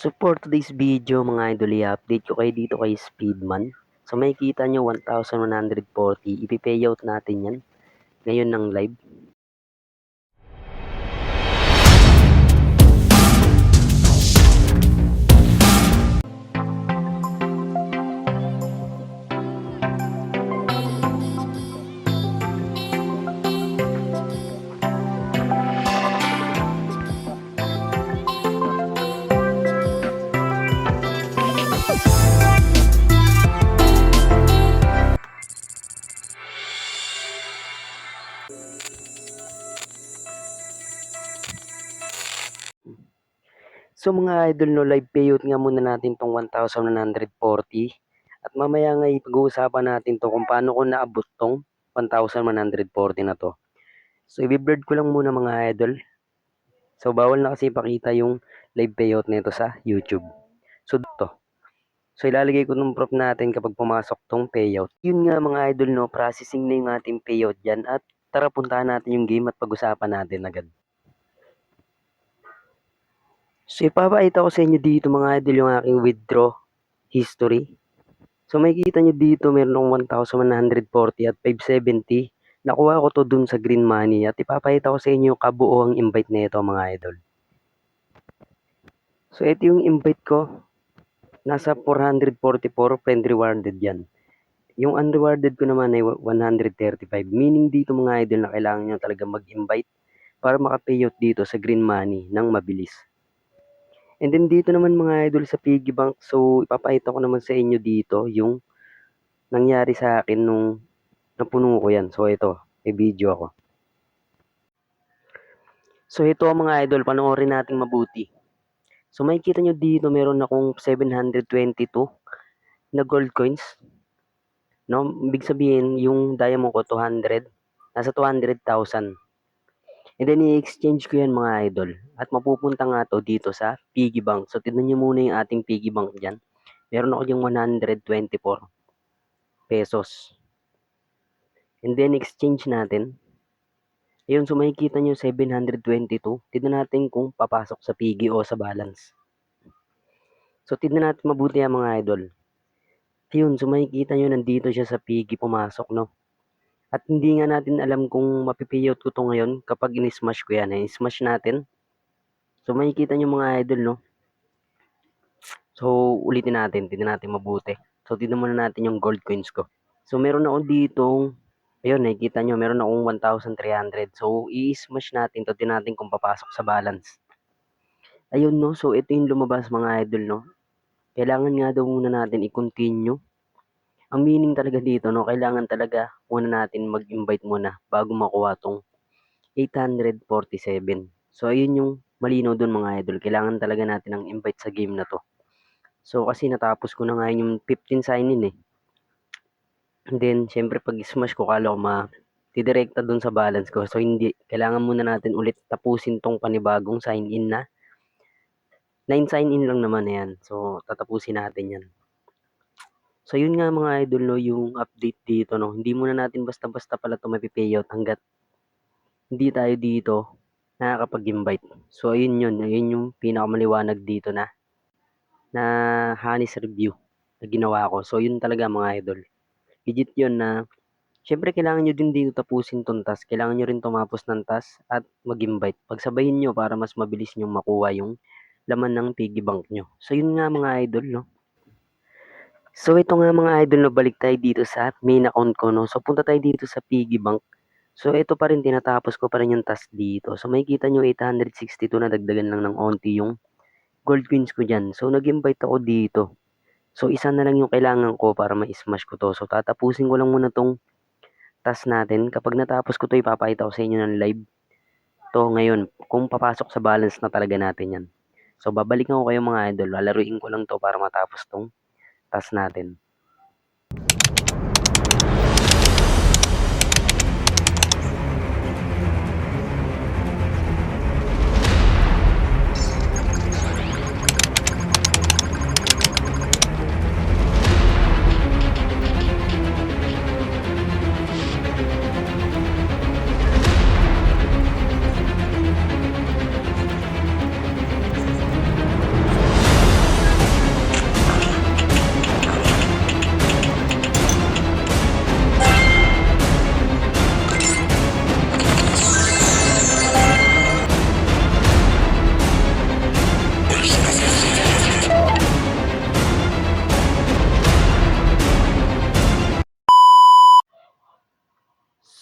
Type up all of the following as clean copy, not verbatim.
So for today's video mga idol, i-update ko kayo dito kay Speedman. So makikita nyo 1,140, ipi-payout natin yan ngayon ng live. So mga idol, no, live payout nga muna natin tong 1,140 at mamaya nga ipag-uusapan natin to kung paano ko naabot tong 1,140 na to. So i-bird ko lang muna mga idol. So bawal na kasi ipakita yung live payout nito sa YouTube. So to. So ilalagay ko nung prop natin kapag pumasok tong payout. Yun nga mga idol, no, processing na yung ating payout dyan at tara puntahan natin yung game at pag-usapan natin agad. So ipapakita ko sa inyo dito mga idol yung aking withdraw history. So makikita nyo dito meron akong 1,140 at 570. Nakuha ko to dun sa green money at ipapakita ko sa inyo yung kabuoang invite na ito mga idol. So ito yung invite ko. Nasa 444 friend rewarded yan. Yung unrewarded ko naman ay 135. Meaning dito mga idol na kailangan nyo talaga mag-invite para maka-payout dito sa green money ng mabilis. And then dito naman mga idol sa piggy bank, so ipapakita ko naman sa inyo dito yung nangyari sa akin nung napuno ko yan. So ito, may video ako. So ito mga idol, panoorin natin mabuti. So makikita nyo dito meron akong 722 na gold coins. No, ibig sabihin yung diamond ko 200, nasa 200,000. And then i-exchange ko yan mga idol. At mapupunta nga to dito sa piggy bank. So tignan nyo muna yung ating piggy bank dyan. Meron ako yung 124 pesos. And then exchange natin. Ayun, so makikita nyo 722. Tignan natin kung papasok sa piggy o sa balance. So tignan natin mabuti yan mga idol. Ayun, so makikita nyo nandito siya sa piggy pumasok, no? At hindi nga natin alam kung mapipayout ko to ngayon kapag in-smash ko yan. I-smash natin. So makikita nyo mga idol, no? So ulitin natin, tignan natin mabuti. So tignan muna natin yung gold coins ko. So meron ako ditong, ayun, nakikita nyo, meron akong 1,300. So i-smash natin, to tignan natin kung papasok sa balance. Ayun, no? So ito yung lumabas mga idol, no? Kailangan nga daw muna natin i-continue. Ang meaning talaga dito, no, kailangan talaga muna natin mag-invite muna bago makuha tong 847. So, ayun yung malinaw dun mga idol. Kailangan talaga natin ng invite sa game na to. So, kasi natapos ko na nga yung 15 sign-in eh. And then, syempre pag smash ko, kala ko didirekta dun sa balance ko. So, hindi. Kailangan muna natin ulit tapusin tong panibagong sign-in na 9 sign-in lang naman na yan. So, tatapusin natin yan. So yun nga mga idol, no, yung update dito, no. Hindi muna natin basta-basta pala ito mapipayout hanggat hindi tayo dito nakakapag-invite. So ayun yun, ayun yung pinakamaliwanag dito na Hanis review na ginawa ko. So yun talaga mga idol. Legit yun na syempre kailangan nyo din dito tapusin tong task. Kailangan nyo rin tumapos ng task at mag-invite. Pagsabayin nyo para mas mabilis nyo makuha yung laman ng piggy bank nyo. So yun nga mga idol, no. So ito nga mga idol, no, balik tayo dito sa main account ko, no. So punta tayo dito sa piggy bank. So ito pa rin, tinatapos ko pa rin yung task dito. So makikita nyo 862 na dagdagan lang ng onti yung gold coins ko dyan. So nag-invite ako dito. So isa na lang yung kailangan ko para ma-smash ko to. So tatapusin ko lang muna tong task natin. Kapag natapos ko to, ipapakita ko sa inyo ng live to ngayon kung papasok sa balance na talaga natin yan. So babalikan ko kayo mga idol. Lalaruin ko lang to para matapos tong task natin.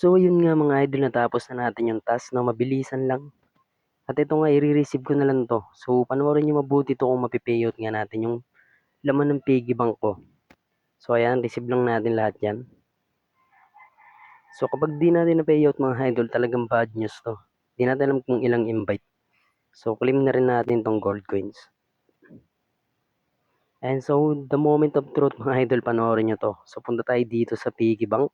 So yun nga mga idol, natapos na natin yung task 'no, mabilisan lang. At ito nga ire-receive ko na lang 'to. So panoorin niyo mabuti 'to kung mape-payout nga natin yung laman ng piggy bank ko. So ayan, receive lang natin lahat 'yan. So kapag 'di natin na-payout mga idol, talagang bad news 'to. 'Di natin alam kung ilang invite. So claim na rin natin 'tong gold coins. And so the moment of truth mga idol, panoorin niyo 'to. So punta tayo dito sa piggy bank.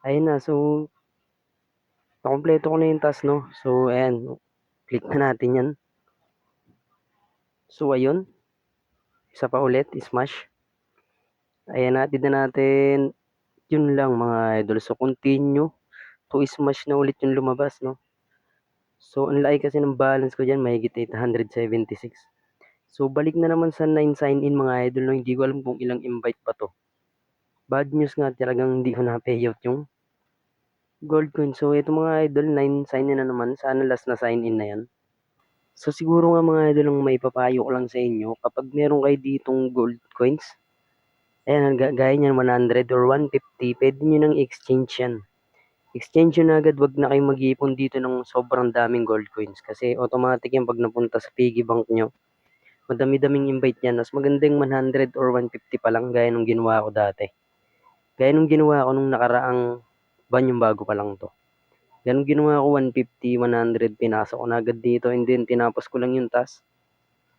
Ayun na, so nakumpleto ko na yung task 'no. So ayan, click na natin 'yan. So ayun, isa pa ulit, smash. Ayan, na-added na natin. Yun lang mga idol. So continue to smash na ulit yung lumabas 'no. So ang laki kasi ng balance ko diyan, mahigit 876. So balik na naman sa 9 sign in mga idol 'no, hindi ko alam kung ilang invite pa 'to. Bad news nga, talagang hindi ko na-payout yung gold coin. So ito mga idol, 9 sign in na naman, sana last na sign in na 'yan. So siguro nga mga idol, ang maipapayo ko lang sa inyo, kapag meron kayo ditong gold coins, ayan gaya niyan 100 or 150, puwede niyo ng exchange 'yan. Exchange nyo na agad, 'wag na kayong mag-iipon dito ng sobrang daming gold coins kasi automatic 'yan 'pag napunta sa piggy bank nyo. Madami-daming invite niyan, mas maganda yung 100 or 150 pa lang gaya nung ginawa ko dati. Gaya nung ginawa ko nung nakaraang buwan, yung bago pa lang 'to. Gaya nung ginawa ko 150, 100, pinasok ko na agad dito and then tinapos ko lang yung task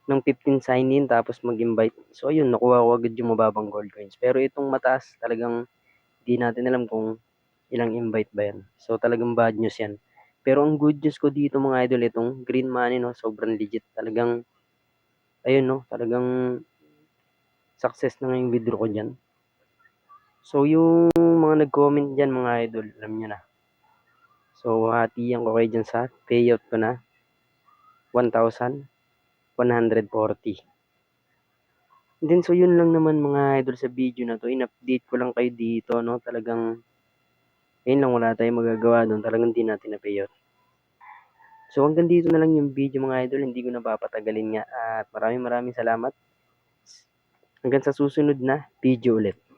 ng 15 sign in tapos mag-invite. So ayun, nakuha ko agad yung mababang gold coins. Pero itong mataas, talagang di natin alam kung ilang invite ba yan. So talagang bad news yan. Pero ang good news ko dito mga idol, itong green money 'no, sobrang legit. Talagang ayun 'no, talagang success na nga yung withdraw ko diyan. So yung mga nag-comment diyan mga idol, alam niyo na. So hatiyan ko kayo diyan sa payout ko na 1,140. Then so yun lang naman mga idol sa video na 'to. In-update ko lang kayo dito 'no, talagang ayun lang, wala tayong magagawa dun, talagang di natin na-payout. So hanggang dito na lang yung video mga idol, hindi ko na papatagalin nga at maraming salamat. Hanggang sa susunod na video ulit.